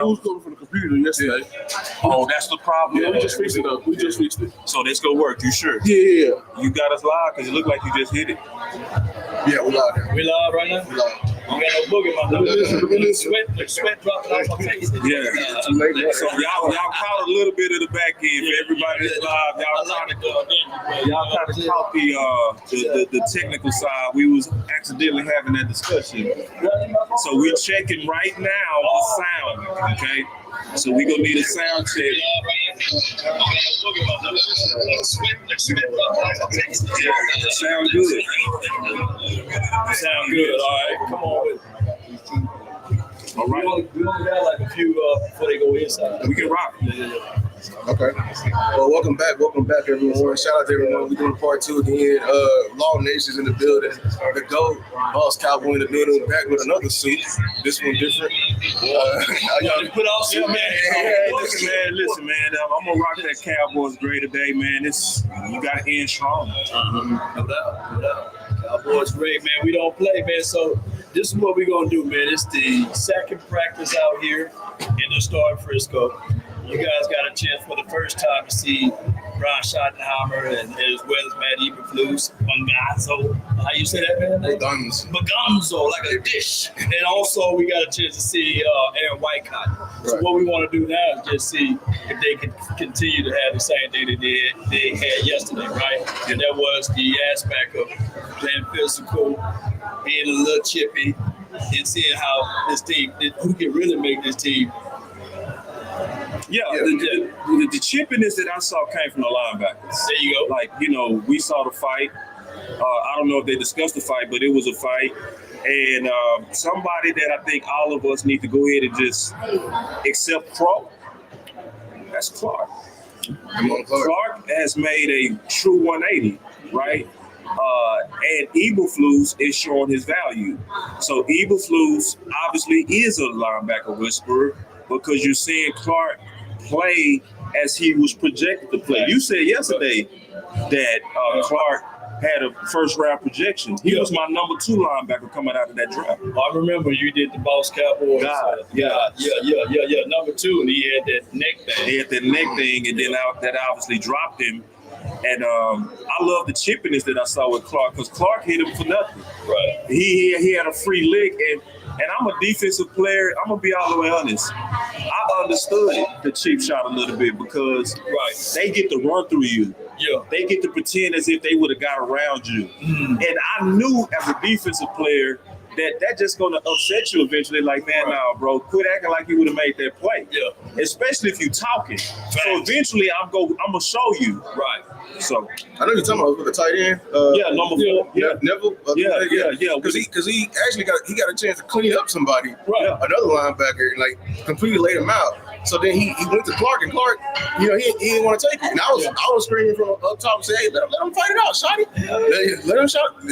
Who's coming from the computer yesterday? Oh, that's the problem. Yeah, we just fixed it up. We just fixed it. So this gonna work. You sure? Yeah. You got us live because it looked like you just hit it. Yeah, we live. We live right now? We live. We got no boogie, my dog. Listen. Sweat dropping off my face. Yeah. So y'all caught a little bit of the back end for everybody that's live. Y'all kind of caught the technical side. We was accidentally having that discussion. So we're checking right now the sound. Okay. So we gonna need a sound check. Sound good. Sound good. All right, come on with it. All right. We only got like a few before they go inside. We can rock. Okay. Well, welcome back, everyone. Shout out to everyone. We're doing part 2 again. Law Nation's in the building. The GOAT, Dallas Cowboys in the building. Back with another suit. This one different. Y'all put off suit, man. Listen, man. I'm gonna rock that Cowboys gray today, man. You gotta end strong. No doubt. Cowboys great, man. We don't play, man. So this is what we're gonna do, man. It's the second practice out here in the star of Frisco. You guys got a chance for the first time to see Brian Schottenheimer and as well as Matt Eberflus, Mangazzo. How you say that, man? Maganzo, like a dish. And also we got a chance to see Aaron Whitecott. Right. So what we want to do now is just see if they can continue to have the same thing that they had yesterday, right? And that was the aspect of playing physical, being a little chippy, and seeing how this team, who can really make this team. Yeah, the chippiness that I saw came from the linebackers. There you go. Like, we saw the fight. I don't know if they discussed the fight, but it was a fight. And somebody that I think all of us need to go ahead and just accept pro, that's Clark. Clark has made a true 180, right? And Eberflus is showing his value. So Eberflus obviously is a linebacker whisperer because you're seeing Clark play as he was projected to play. You said yesterday that Clark had a first-round projection. He was my number 2 linebacker coming out of that draft. I remember you did the Boss Cowboys. Yeah. Number 2, and he had that neck thing. He had that neck thing, and then that obviously dropped him. And I love the chippiness that I saw with Clark because Clark hit him for nothing. Right. He had a free lick, and I'm a defensive player. I'm gonna be all the way honest. I understood the cheap shot a little bit because they get to run through you. Yeah. They get to pretend as if they would have got around you. And I knew as a defensive player that just gonna upset you eventually. Like, man, nah, bro, quit acting like you would have made that play. Yeah. Especially if you talking. So eventually I'm gonna show you. Right. So I know you're talking about with the tight end. Number 4. Yeah. Neville. Yeah. Because he actually got a chance to clean up somebody. Right. Another linebacker, like completely laid him out. So then he went to Clark, and Clark, he didn't want to take it. And I was screaming from up top and say, hey, let him fight it out, Shotty. Let him shot.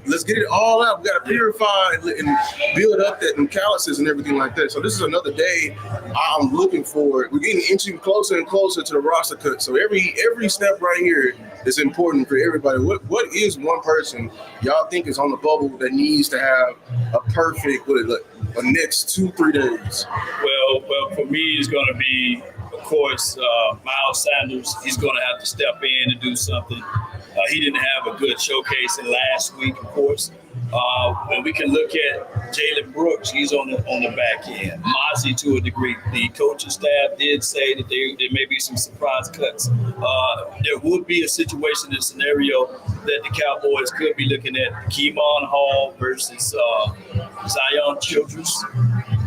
Let's get it all out. We got to purify and build up that calluses and everything like that. So this is another day I'm looking forward. We're getting inching closer and closer to the roster cut. So every step right here is important for everybody. What is one person y'all think is on the bubble that needs to have a perfect a next 2-3 days? Well, for me, it's going to be, of course, Miles Sanders. He's going to have to step in and do something. He didn't have a good showcase in last week, of course. And we can look at Jalen Brooks. He's on the back end. Mazi, to a degree. The coaching staff did say that there may be some surprise cuts. There would be a situation, a scenario that the Cowboys could be looking at Keemon Hall versus Zion Childress.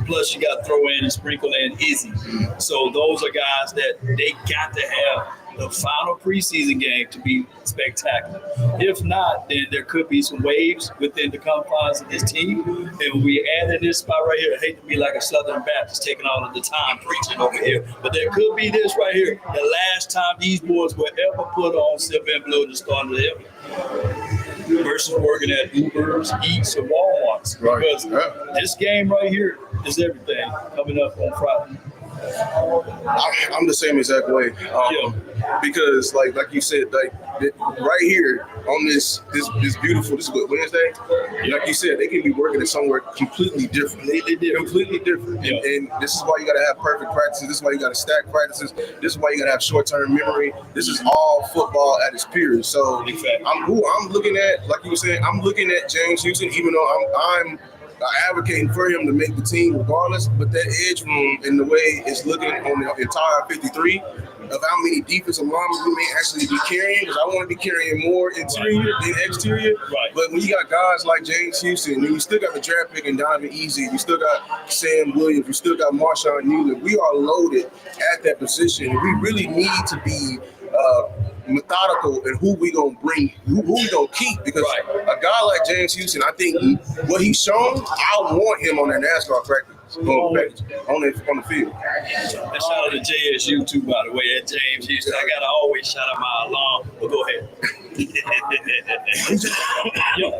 Plus, you got to throw in and sprinkle in Izzy. So those are guys that they got to have the final preseason game to be spectacular. If not, then there could be some waves within the confines of this team. And we add in this spot right here. I hate to be like a Southern Baptist taking all of the time preaching over here, but there could be this right here. The last time these boys were ever put on silver and blue to start the ever versus working at Uber's, Eats, or Walmart's. Because this game right here is everything coming up on Friday. I'm the same exact way. Because like you said, like that right here on this beautiful, this is what, Wednesday, like you said, they can be working at somewhere completely different. Completely different. Yeah. And this is why you got to have perfect practices. This is why you got to stack practices. This is why you got to have short-term memory. This is all football at its purest. So I'm looking at, like you were saying, I'm looking at James Houston, even though I'm advocating for him to make the team regardless, but that edge room and the way it's looking on the entire 53 of how many defensive linemen we may actually be carrying, because I want to be carrying more interior than exterior. Right. But when you got guys like James Houston, and you still got the draft pick and Donovan Easy, you still got Sam Williams, you still got Marshawn Newland, we are loaded at that position. We really need to be methodical in who we gonna bring, who we gonna keep, because a guy like James Houston, I think what he's shown, I want him on that NASCAR practice on the field. And shout out to JSU too, by the way, at James Houston. I gotta always shout out my alum. But go ahead.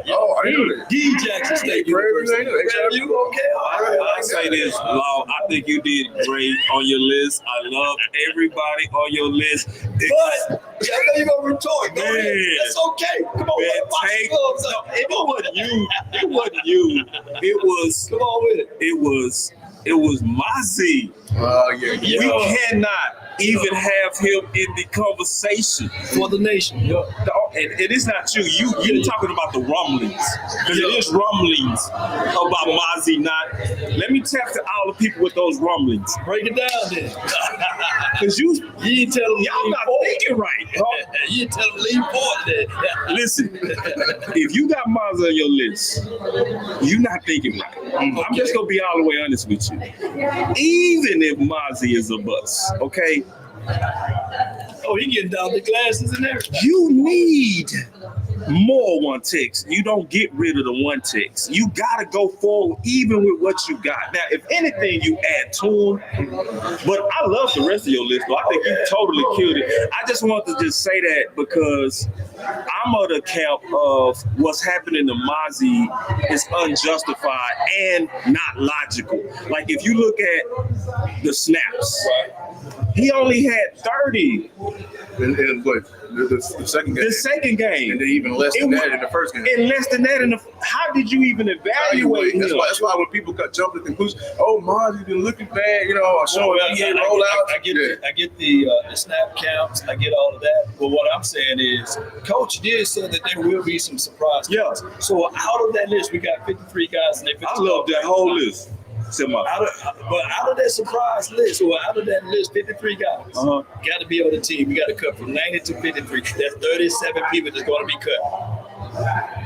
Oh, I knew that. D. Jackson State University. You okay? All right. I say this, Law. I think you did great on your list. I love everybody on your list. But I know you're gonna retort. Go ahead. That's okay. Come on, Man, it wasn't you. It wasn't you. It was. Come on with it. It was Mazi. Yeah. We cannot even have him in the conversation For the nation. Yeah. And it's not you. You're talking about the rumblings. Because it is rumblings about Mazi not. Let me tell to all the people with those rumblings. Break it down then. Because you ain't tell them y'all not thinking right. You ain't tell them lean forward then. Listen, if you got Mazi on your list, you're not thinking right. I'm just going to be all the way honest with you. Even if Mazi is a bust, okay? Oh, he getting down the glasses and everything. You need more one ticks. You don't get rid of the one ticks. You gotta go forward even with what you got. Now, if anything, you add to them. But I love the rest of your list, but I think you totally killed it. I just want to just say that because I'm of the camp of what's happening to Mazi is unjustified and not logical. Like if you look at the snaps, he only had 30. And what? The second game. The second game. And then even less than that in the first game. And less than that how did you even evaluate him? That's why when people jump to conclusions, oh, Mazi been looking bad, I show him PA rollout. I get the snap counts, I get all of that. But what I'm saying is, Coach did say that there will be some surprise. Yeah. So out of that list, we got 53 guys, and they 53. I love that whole list. Out of that surprise list, or out of that list, 53 guys got to be on the team. We got to cut from 90 to 53. That's 37 people that's going to be cut.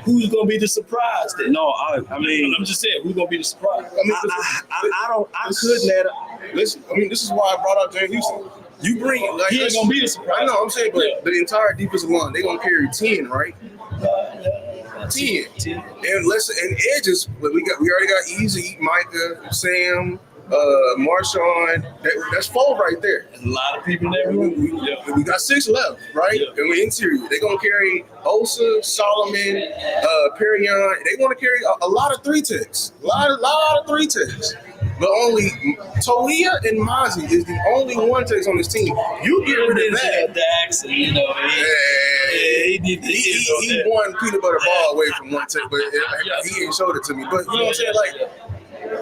Who's going to be the surprise then? No, I mean, I'm just saying, who's going to be the surprise? I couldn't. Listen, this is why I brought up James Houston. You bring, he ain't going to be the surprise. I know, I'm saying, but the entire defensive line, they're going to carry 10, right? 10. And edges, but we already got Easy, Micah, Sam, Marshawn. That's 4 right there. There's a lot of people in that room. We got 6 left, right? Yeah. And we're interior. They're gonna carry Osa, Solomon, Perignon. They want to carry a lot of 3 techs. A lot of 3 techs. But only Toia and Mazi is the only one takes on this team. You get rid of that. Dax, and, he won peanut butter ball away from one take, but he ain't showed it to me. But you know what I'm saying? Like,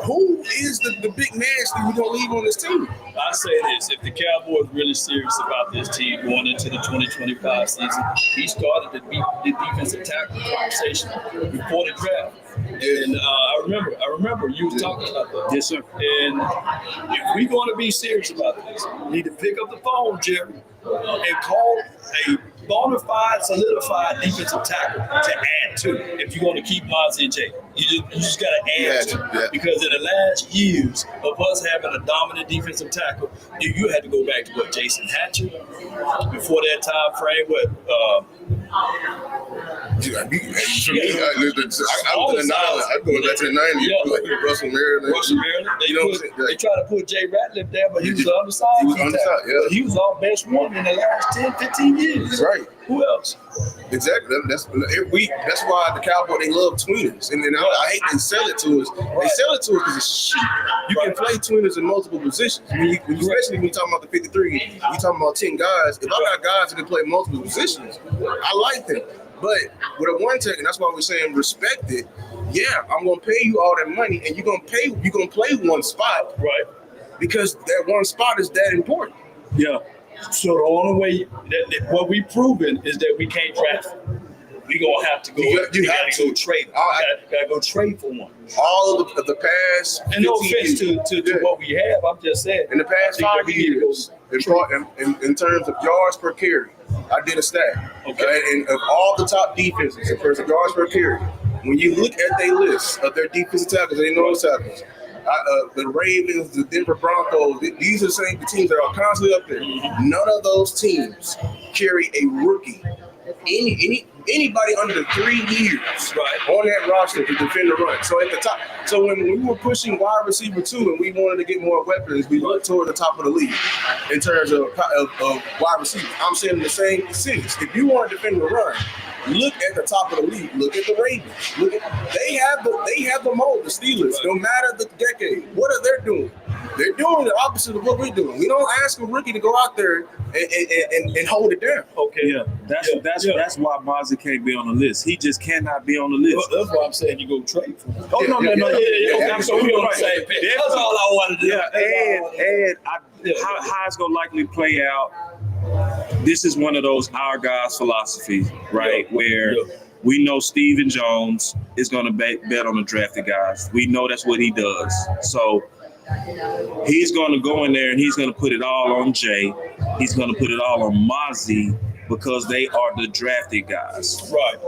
who is the big nasty we gonna leave on this team? I say this: if the Cowboys really serious about this team going into the 2025 season, he started the defensive tackle conversation before the draft. And I remember you was talking about that. Yes, sir. And if we're going to be serious about this, we need to pick up the phone, Jerry, and call a bona fide, solidified defensive tackle to add to if you're going to keep Mazi and Jay. You just got to add to it. Because in the last years of us having a dominant defensive tackle, you had to go back to Jason Hatcher. Before that time frame, Yeah, for me, I'm going back to the 90s. Yeah. Like Russell Maryland. They, you know what I'm saying? they tried to put Jay Ratliff there, but he was on the side. He was on the side, yeah. But he was our best one in the last 10, 15 years. Right. Who else? Exactly. That's every week. That's why the Cowboys, they love tweeners, and then I hate they sell it to us. They sell it to us because it's cheap. You can play tweeners in multiple positions. Especially when you talking about the 53, you talking about 10 guys. If I got guys that can play multiple positions, I like them. But with a one tech, and that's why we're saying respect it. Yeah, I'm gonna pay you all that money, and you're gonna play one spot, Right. because that one spot is that important. Yeah. So the only way what we proven is that we can't draft. We gonna have to go. You have to go trade. Gotta go trade for one. All of the past. And no offense to what we have, I'm just saying. In the past 5 years, in terms of yards per carry, I did a stat. Okay. And of all the top defenses, in terms of yards per carry, when you look at their list of their defensive tackles, they know tackles. The Ravens, the Denver Broncos, these are the teams that are constantly up there. Mm-hmm. None of those teams carry a rookie. Anybody under 3 years on that roster to defend the run. So at the top, so when we were pushing wide receiver 2 and we wanted to get more weapons, we looked toward the top of the league in terms of wide receivers. I'm saying the same sense. If you want to defend the run, look at the top of the league. Look at the Ravens. They have the mold, the Steelers. No matter the decade, what are they doing? They're doing the opposite of what we're doing. We don't ask a rookie to go out there and hold it down. Okay. Yeah, that's why Mazi can't be on the list. He just cannot be on the list. That's why I'm saying you go trade for him. Oh, no. Okay, so we on the same page. That's all I wanted to do. Yeah, how it's gonna likely play out. This is one of those our guys philosophies, right? Where we know Steven Jones is gonna bet on the drafted guys. We know that's what he does. So he's going to go in there and he's going to put it all on Jay. He's going to put it all on Mazi because they are the drafted guys. Right.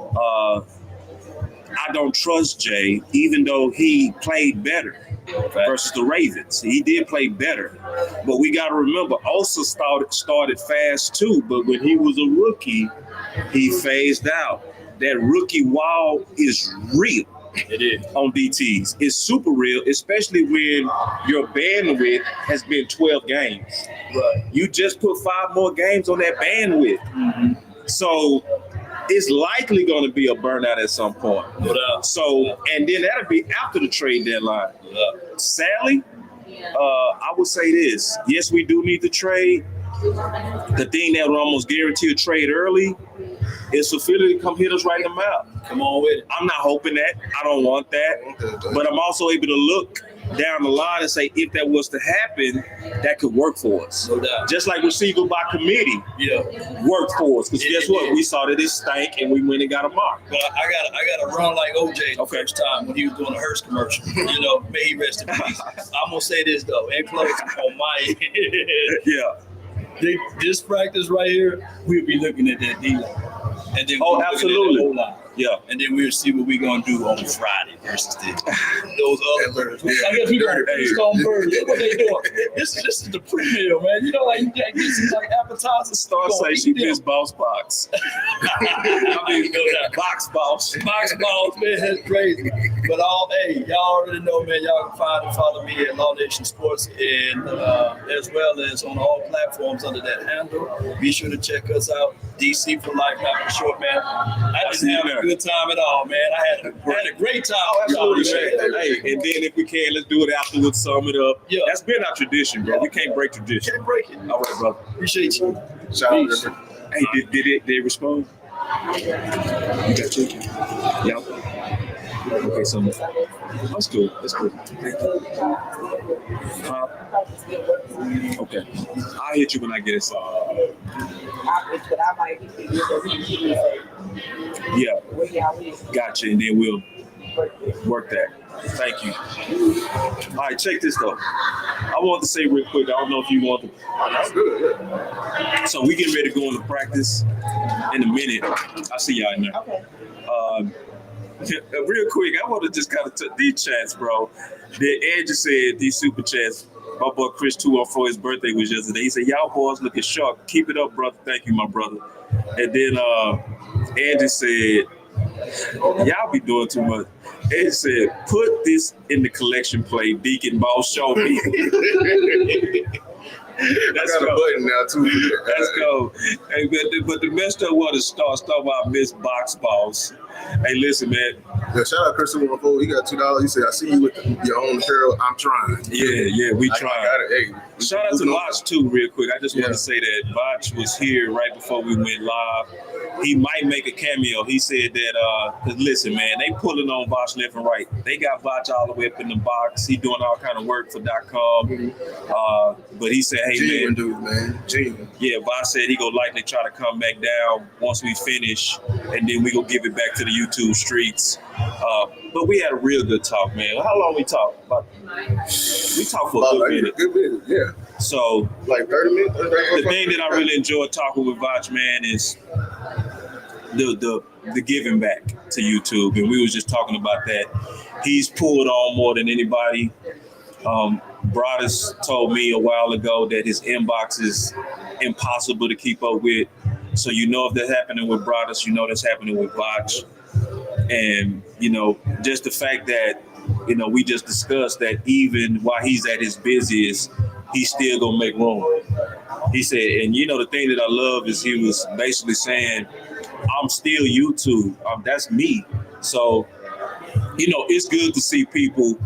I don't trust Jay, even though he played better versus the Ravens. He did play better. But we got to remember, Osa started fast too. But when he was a rookie, he phased out. That rookie wall is real. It is. On DTs. It's super real, especially when your bandwidth has been 12 games. Right. You just put 5 more games on that bandwidth. Mm-hmm. So it's likely going to be a burnout at some point. So, and then that'll be after the trade deadline. Sadly, I would say this. Yes, we do need to trade. The thing that would almost guarantee a trade early is for Philly to come hit us right in the mouth. Come on with it. I'm not hoping that. I don't want that. But I'm also able to look down the line and say, if that was to happen, that could work for us. No doubt. Just like receiver by committee worked for us. Because guess what? We saw that it stank and we went and got a mark. But I got to run like OJ the first time when he was doing the Hearst commercial. May he rest in peace. I'm going to say this, though, in close on my end. This practice right here, we'll be looking at that D-line. And then absolutely. And then we'll see what we're going to do on Friday versus those other birds. I guess we're going to Stone Birds. That's what they doing. This is the pre-meal, man. Like you can't get some like appetizers. Star say she missed Boss Box. Box Boss. Box Boss, man, that's crazy. But y'all already know, man, y'all can find and follow me at Law Nation Sports and as well as on all platforms under that handle. Be sure to check us out. DC for life, not for short, man. I didn't have a good time at all, man. I had a great time. Absolutely, man. Hey, and then if we can, let's do it afterwards, sum it up. Yeah. That's been our tradition, bro. We can't break tradition. Can't break it. All right, brother. Appreciate you. Shout out. Hey, did they respond? You got chicken? Yeah. Okay, so that's good. That's good. Okay. I'll hit you when I get it. Yeah. Gotcha. And then we'll work that. Thank you. All right, check this though. I want to say real quick, I don't know if you want to. That's good. So we getting ready to go into practice in a minute. I'll see y'all in there. Okay. Real quick, I want to just kind of these chats, bro. Ed just said these super chats. My boy Chris 214, his birthday was yesterday. He said, y'all boys looking sharp. Keep it up, brother. Thank you, my brother. And then Angie said, y'all be doing too much. Angie said, put this in the collection plate, Deacon Boss, show me. I got a button now too. Let's go. Hey, but the messed up one is start about Miss Box Boss. Hey, listen, man. Yeah, shout out Christopher before he got $2. He said, "I see you with your own apparel. I'm trying." Yeah, we I trying. got it. Hey, Shout out to Botch too, real quick. I just want to say that Botch was here right before we went live. He might make a cameo. He said that, cause listen, man, they pulling on Botch left and right. They got Botch all the way up in the box. He doing all kind of work for .com. But he said, hey, genuine dude, man. Genuine. Yeah, Botch said he gonna likely try to come back down once we finish, and then we gonna give it back to the YouTube streets. But we had a real good talk, man. How long we talk? We talked for a good minute, yeah. So, like 30 minutes. The thing that I really enjoy talking with Botch, man, is the giving back to YouTube, and we was just talking about that. He's pulled on more than anybody. Broadus told me a while ago that his inbox is impossible to keep up with. So if that's happening with Broadus, that's happening with Botch. And, just the fact that, we just discussed that even while he's at his busiest, he's still going to make room. He said, and the thing that I love is he was basically saying, I'm still YouTube. That's me. So, it's good to see people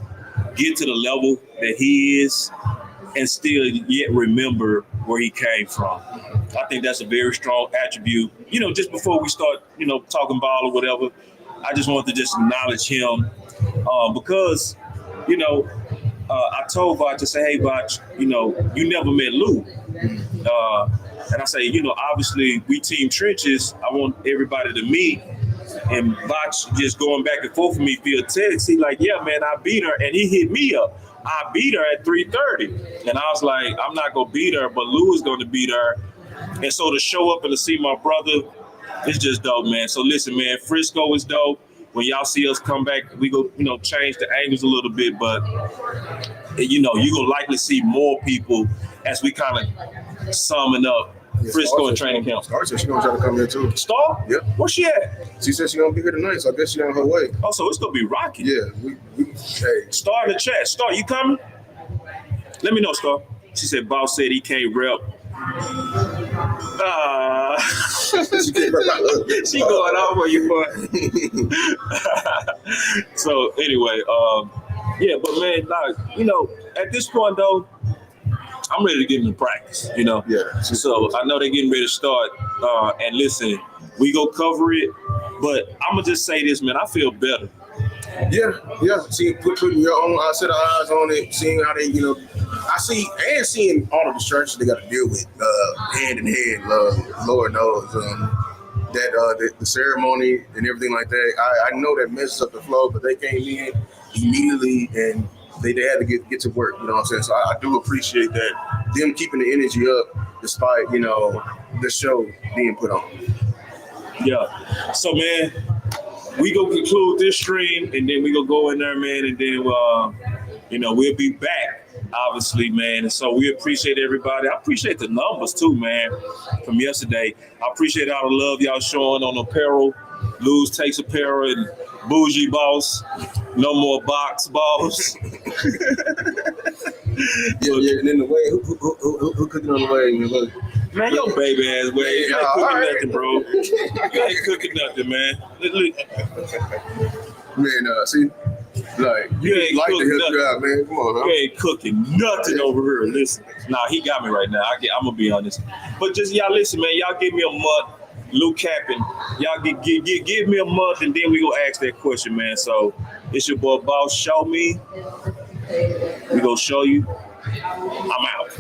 get to the level that he is and still yet remember where he came from. I think that's a very strong attribute. Just before we start, talking ball or whatever, I just wanted to just acknowledge him because, I told Botch to say, hey, Botch, you never met Lou. And I say, obviously we team trenches. I want everybody to meet. And Botch just going back and forth with me via text. He like, yeah, man, I beat her. And he hit me up. I beat her at 3:30. And I was like, I'm not going to beat her, but Lou is going to beat her. And so to show up and to see my brother, it's just dope, man. So listen, man, Frisco is dope. When y'all see us come back, we go, change the angles a little bit. But, you're going to likely see more people as we kind of summing up Frisco and training camp. Star said she's going to try to come here too. Star? Yep. Where she at? She said she's going to be here tonight, so I guess she's on her way. Oh, so it's going to be rocking. Yeah. Hey. Star in the chat. Star, you coming? Let me know, Star. She said, Boss said he can't rep. She going off on you, boy. So anyway, but man, at this point though, I'm ready to get into practice. Yeah. So I know they're getting ready to start. And listen, we go cover it, but I'm gonna just say this, man. I feel better. Yeah. See, putting your own set of eyes on it, seeing how they, I see and seeing all the distractions they got to deal with hand in hand. Lord knows that the ceremony and everything like that. I know that messes up the flow, but they came in immediately and they had to get to work. You know what I'm saying? So I do appreciate that, them keeping the energy up despite the show being put on. Yeah. So man, we gonna conclude this stream and then we gonna go in there, man, and then we'll be back. Obviously, man, and so we appreciate everybody. I appreciate the numbers too, man, from yesterday. I appreciate all the love y'all showing on apparel. Lose takes apparel and bougie boss. No more box boss. Yeah, and then the way who cooking on the way? Man, your baby ass way. You ain't cooking nothing, bro. You ain't cooking nothing, man. Man, see. Like, you ain't like cooking nothing. Out, man. Come on, you ain't cooking nothing over here. Listen, he got me right now. I'm gonna be honest. But just y'all listen, man. Y'all give me a month. Lou Capping. Y'all give me a month, and then we gonna ask that question, man. So it's your boy Boss. Show me. We gonna show you. I'm out.